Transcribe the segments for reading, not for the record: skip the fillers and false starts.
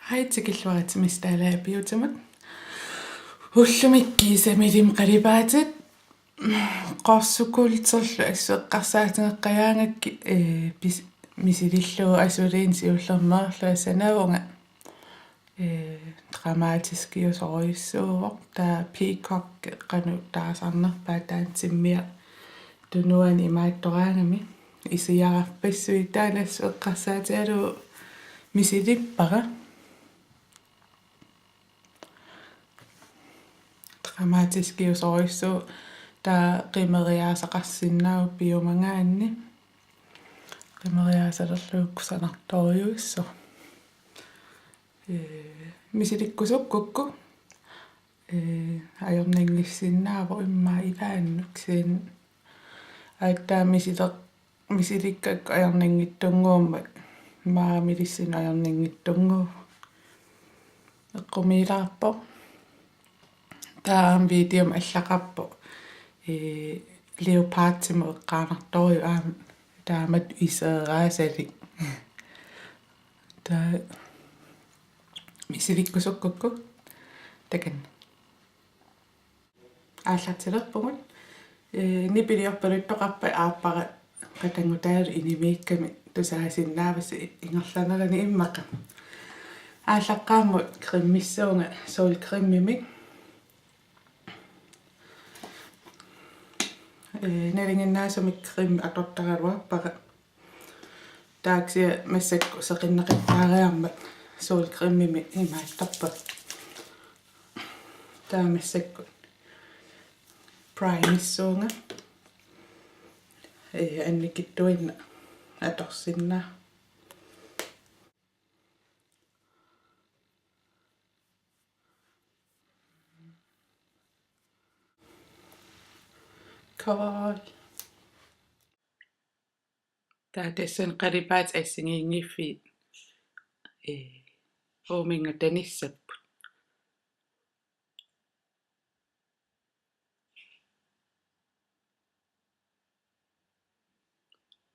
Haitikilluarit mistaalaapiutamat уллумиккиисамилим qalipaatit qorsukulterlu eqqarsaatingeqqajaangakki misililluu asulin siullernerlu sanavunga dramatiskiusoruissuuvoq taa peacock qanu taasarnerpaa taan timmiaq tunuani imaattoraangami isiararpassui taalassu eqqarsaatialu misilippara dramatiskiusoruissuu taa qimeriaasaqarsinnau piumangaanni qimeriaasalerluukkusanartoriuissor misilikkusukkukku ajornangissinnaapo immaa ilaannuk siin aittaa misilikkakku ajornangittunguumma maamilissinu ajornangittunguup eqqumiilaarpo taa videom allaqarpo leopardsimu eqqaanartoriu aama taamat iseeraasali taa misilikkusukkukku takan ааллартилерпугут нипилиорпалуттоқарпа ааппара қатангутааlu инимиикками тусаасиннааваси ингерланерани иммақа ааллаққааммут криммиссуунга соул криммимик налингиннаасумик крим атортагалуарпара тааксия массакку сеқиннеқиттаариарма соул криммими имааттарпа таамассакку праймиссуунга анникиттуинна аторсиннаа кавал таатессан қалипаат ассигиингиффи ооминга таниссаппут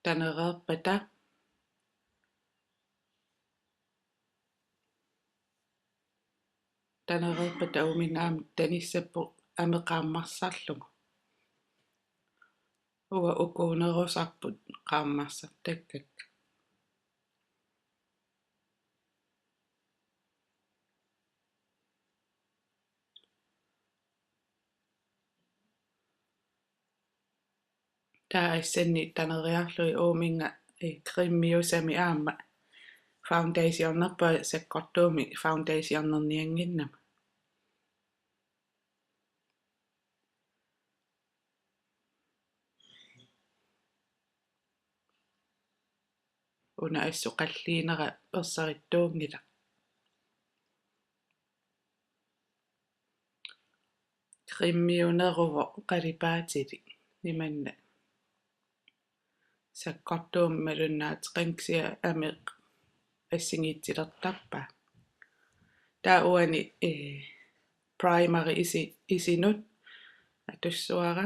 танереерпата оомингаам таниссаппу амеқааммарсаарлугу уа укуунерусарпут qaammarsartakkak taa assanni taneriarlui oominga krimmiusami aamma foundationerpa sakkortuumi foundationernianginnama una assuqalliinera ersarittuungila krimmiuneruvo qalipaatili imanna sakkortuum malunnaat qanksia ameq assingittilertarpa taa uani primary isinut atussuara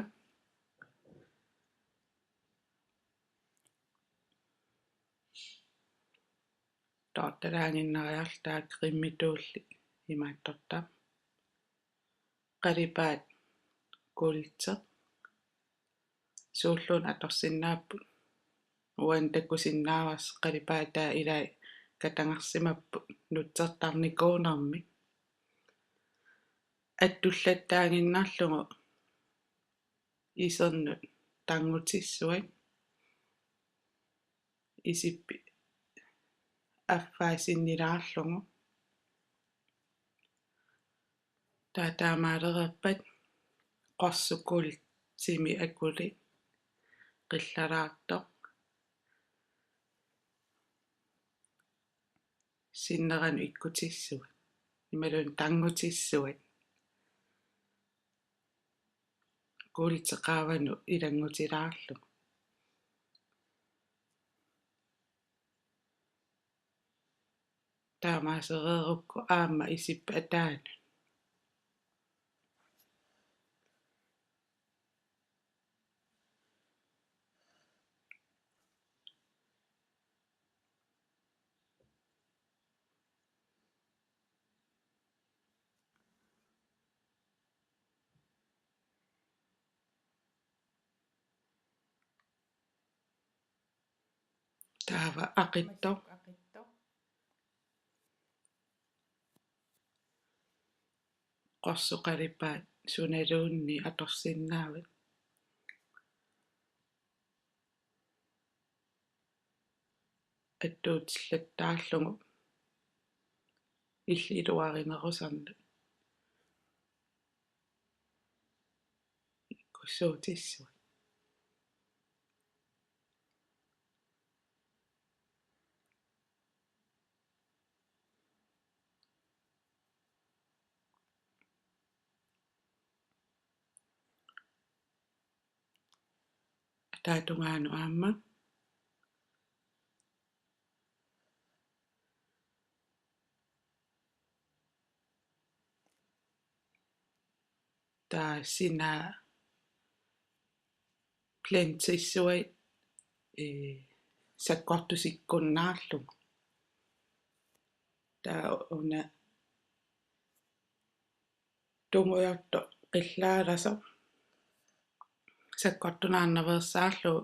taatalaanginnariartaa krimmituulli imaattorta qalipaat kulter suulluun atorsinnaappu uan takusinnaavas qalipaataa ilai katangarsimappu nutsertarnikuunermi attullattaanginnarlugu isernut tangutissuat isippi аффаасиннилаарлугу таатаамаалерерпат qorsukkul simi akuli qillalaartoq sinneranu ikkutissuat imalun tangutissuat kuuliteqaavanu ilangutilaarlugu taamaasereerukku aamma isippa ataanu taava aqittor qorsuqalipaat sunaluunni atorsinnaavat attuutillattaallungu illiluarinerusarna Qorsuutissua taatungaanu aamma sinaa plantissuat sakkortusikkunnaarlugu una tumuyorto qillaalasa sakkortunaarnaversaarlu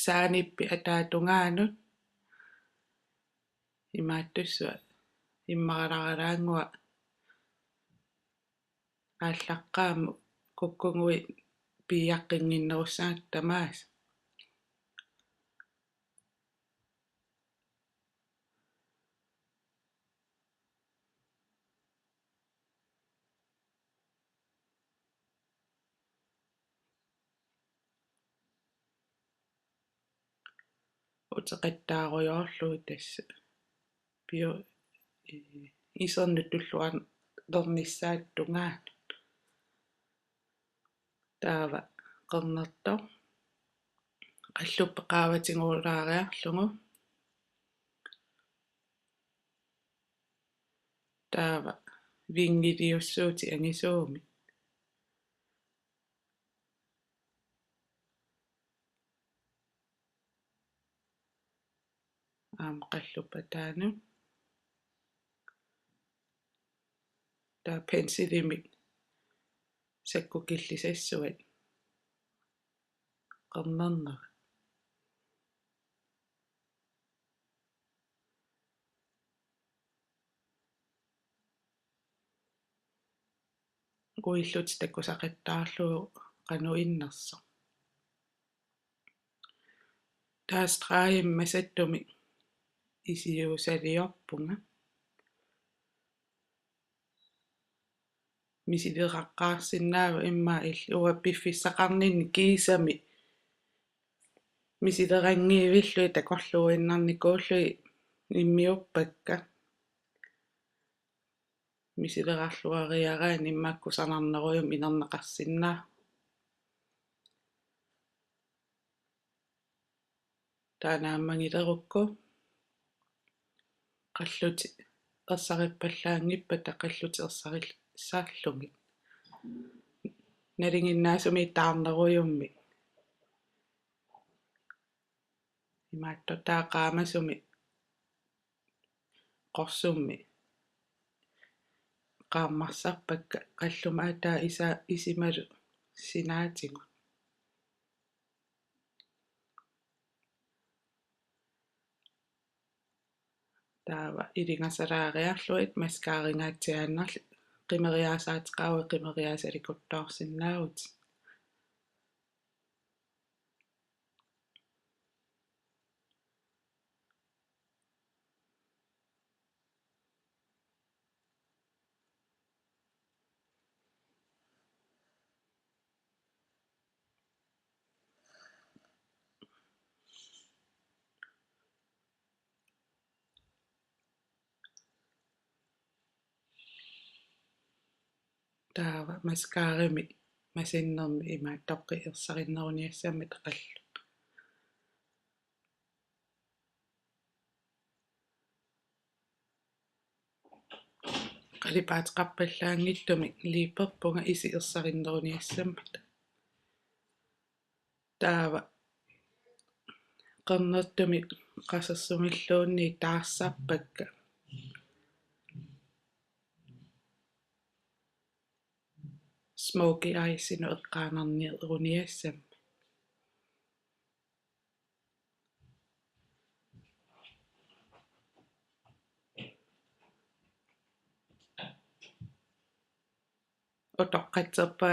saanippi ataatungaanut imaattussua immaralaraangua ааllaqqaamu kukkungui piiaqqinginnerussaat tamaas uteqattaaruyorluu tassa pio isernutulluan lernissaat tungaat taava qernertor qalluppeqaavatinguulaariarlugu taava vingiliussuuti angisuumi qalluppataanu taa pensilimik sakkukillisassuat qernerner uillut takkusaqattaarlugu qanu innersa taastraaim masattumi isiusaliorpunga misileqaqqaarsinnaava imma illua piffissaqarninni kiisami misilerangiivillui takorluinnarnikuullui immiuppakka misilerarluariaraani immaakkusanarneruyum inerneqarsinnaa taanaammangilerukku qalluti ersarippallaangippa taqalluti ersarissaallugi nalinginnaasumi taarneruyummi imaatto taaqaamasumi qorsummi qaammarsarpakka qalluma ataa isimalu sinaatigu taava ilingasalaariarluit maskaaringaatiaannarli qimeriaasaateqaava qimeriaasalikuttoorsinnaavut taava maskaarimi masinnermi imaattoqqi ersarinnерuniassamми taqallu qalipaateqarpallaangittumi liiperpunga isi ersarinnерuniassammat taava qernertumi qasersumilluunni taassarpakka smoky eyesinu eqqaanarniruniassam utoqqatserpa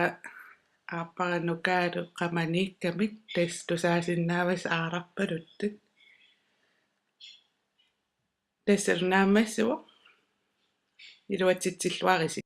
aapparanukaalu qamaniikkamik tusaasinnaavas aalarpaluttut tassernaammassua iluatsitsilluarisi